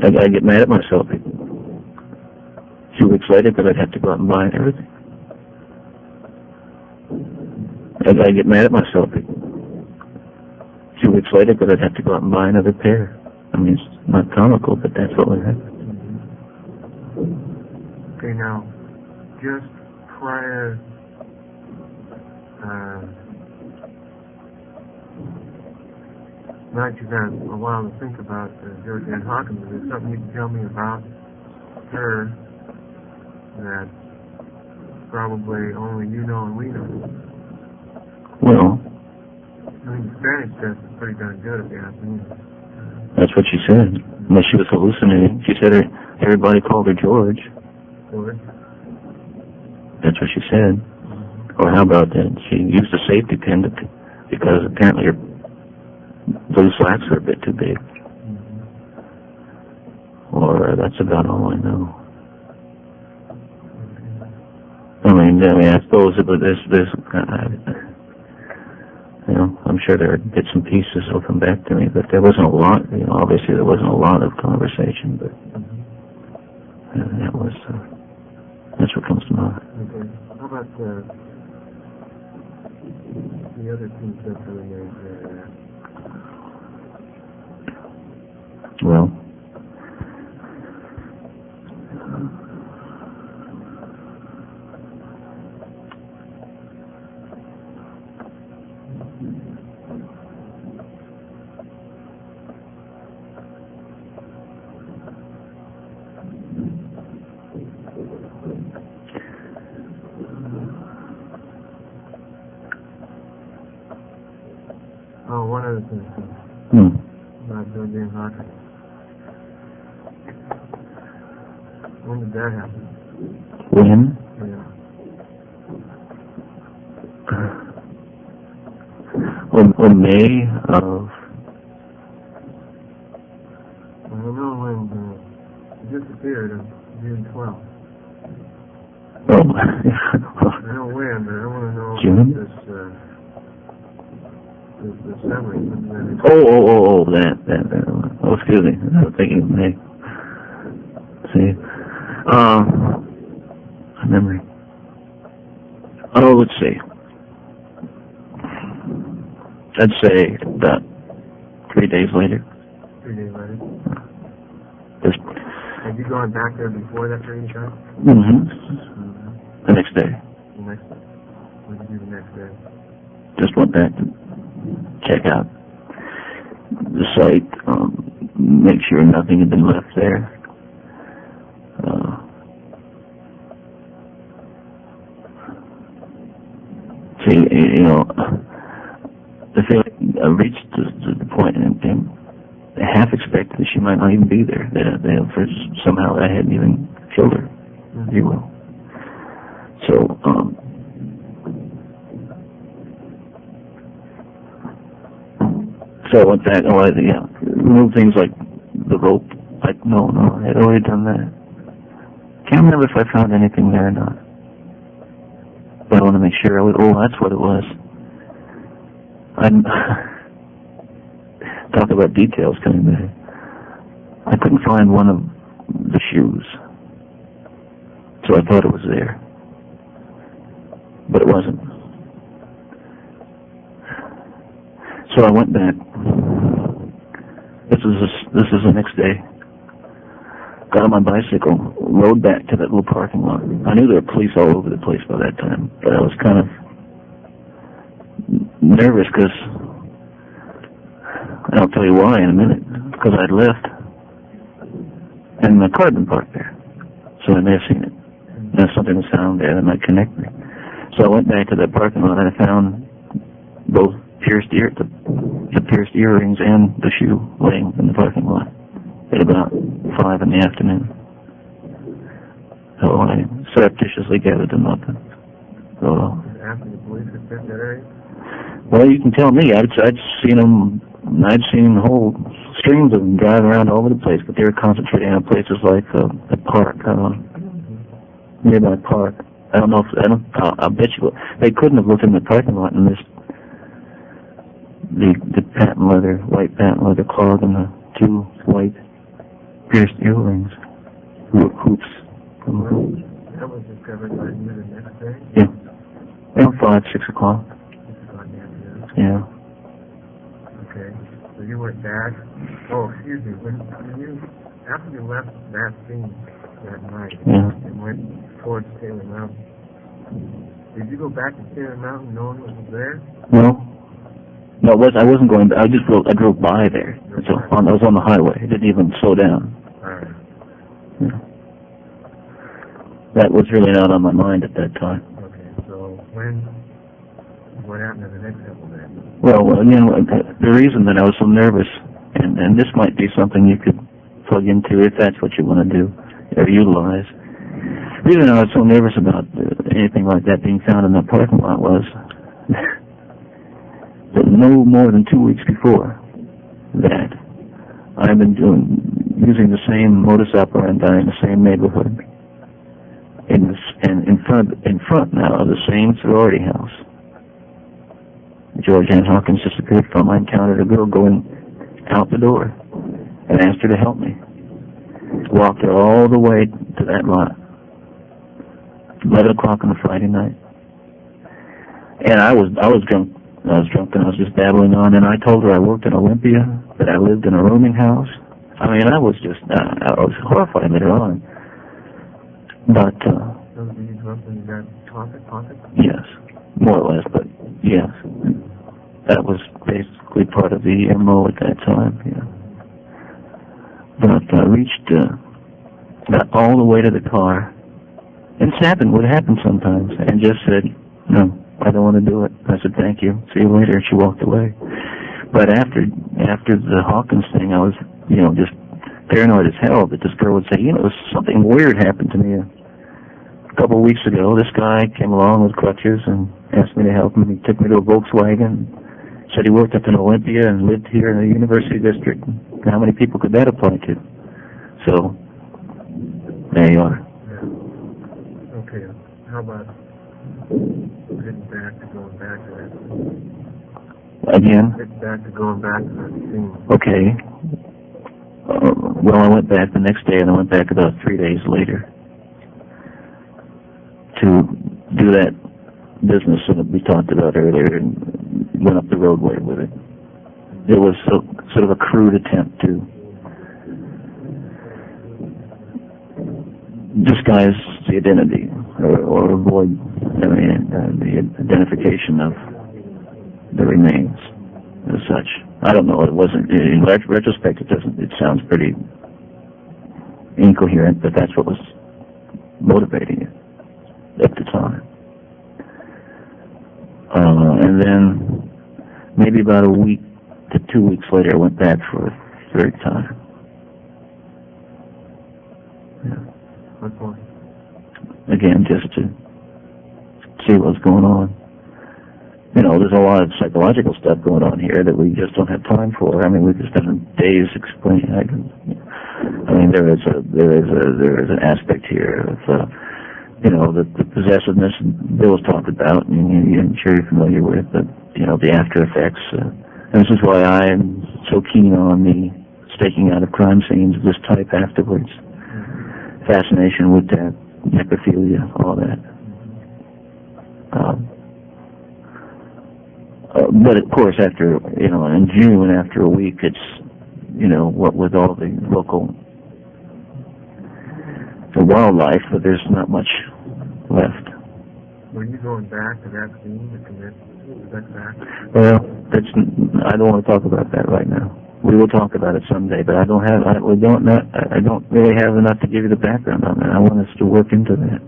I'd get mad at myself. 2 weeks later, because I'd have to go out and buy everything. I'd get mad at myself. 2 weeks later, because I'd have to go out and buy another pair. I mean, it's not comical, but that's what would happen. Okay, now, just prior, now that you've had a while to think about Georgianne Hawkins, is there something you can tell me about her that probably only you know and we know? Well, I mean, the Spanish test is pretty darn good, if you ask me. that's what she said. Unless she was hallucinating. She said everybody called her George. George? That's what she said. Or how about that? She used a safety pin because apparently her blue slacks are a bit too big. Or that's about all I know. I mean, I suppose there's you know, I'm sure there are bits and pieces that'll come back to me, but there wasn't a lot. You know, obviously there wasn't a lot of conversation, but that was that's what comes to mind. Okay. How about the other two sets of names there? Well, oh, one other thing. About Georgianne Hawkins. When did that happen? when? Yeah. Well, May of... I know when she disappeared on June 12th. Oh, I know when, but I want to know June? this summary. Oh, that. Oh, excuse me. I was thinking of May. See? Memory. Oh, let's see. I'd say about 3 days later. 3 days later. Just, Had you gone back there before that period of time? The next day. The next day. What did you do the next day? Just went back to check out the site, make sure nothing had been left there. See, you know, I feel like I reached the point and I half expected that she might not even be there. That somehow I hadn't even killed her, if you will. So, so I went back and removed things like the rope. No, I had already done that. Can't remember if I found anything there or not. But I want to make sure. That's what it was. Talk about details coming back. I couldn't find one of the shoes. So I thought it was there. But it wasn't. So I went back. This is the next day. Got on my bicycle, rode back to that little parking lot. I knew there were police all over the place by that time, but I was kind of nervous because, I'll tell you why in a minute, because I'd left and my car had been parked there. So I may have seen it. Now something was found there that might connect me. So I went back to that parking lot and I found both the pierced earrings and the shoe laying in the parking lot at about 5 in the afternoon. So I surreptitiously gathered them up. After the police had checked that area? Well, you can tell me. I'd seen them. I'd seen whole streams of them driving around all over the place, but they were concentrating on places like the park, nearby park. I'll bet you they couldn't have looked in the parking lot and missed the white patent leather clog and the two white pierced earrings, hoops. That was discovered by you the next day? Yeah. Around 5, 6 o'clock. 6 o'clock afternoon. Yeah. Okay. So you went back. Oh, excuse me. When you, after you left that scene that night and went towards Taylor Mountain, did you go back to Taylor Mountain knowing it was there? No. No, I wasn't going. I drove by there. So I was on the highway. I didn't even slow down. All right. Yeah. That was really not on my mind at that time. Okay. So what happened in the next couple of days? Well, again, the reason that I was so nervous, and this might be something you could plug into if that's what you want to do or utilize. The reason I was so nervous about anything like that being found in that parking lot was that no more than 2 weeks before that, I've been using the same modus operandi in the same neighborhood, in front now of the same sorority house George Ann Hawkins disappeared from. I encountered a girl going out the door and asked her to help me. Walked her all the way to that lot. 11 o'clock on a Friday night. And I was drunk. I was drunk and I was just babbling on, and I told her I worked in Olympia, that I lived in a rooming house. I mean, I was just, I was horrified later on. But, So were you drunk when you got pocket? yes, more or less, but yes. That was basically part of the MO at that time, yeah. But I got all the way to the car, and this would happen sometimes, and just said, no, I don't want to do it. I said, thank you, see you later, and she walked away. But after the Hawkins thing, I was, just paranoid as hell that this girl would say, something weird happened to me a couple of weeks ago. This guy came along with crutches and asked me to help him. He took me to a Volkswagen, said he worked up in Olympia and lived here in the University District. How many people could that apply to? So, there you are. Yeah. Okay, how about getting back to going back to that scene? Again? Getting back to going back to that scene. Okay. Well, I went back the next day, and I went back about 3 days later to do that business that we talked about earlier, and went up the roadway with it. It was sort of a crude attempt to disguise the identity or avoid the identification of the remains as such. I don't know. It wasn't. In retrospect, it sounds pretty incoherent, but that's what was motivating it at the time. And then maybe about a week to 2 weeks later, I went back for a third time. Yeah. What for? Again, just to see what's going on. There's a lot of psychological stuff going on here that we just don't have time for. I mean, we could spend days explaining. There is an aspect here of the possessiveness Bill was talked about, and I'm sure you're familiar with, but the after effects. And this is why I am so keen on the staking out of crime scenes of this type afterwards. Fascination with that, necrophilia, all that. But of course, after in June, after a week, it's what with all the local wildlife, but there's not much left. Were you going back to that scene to commit sex acts? Well, I don't want to talk about that right now. We will talk about it someday, but I don't really have enough to give you the background on that. I want us to work into that.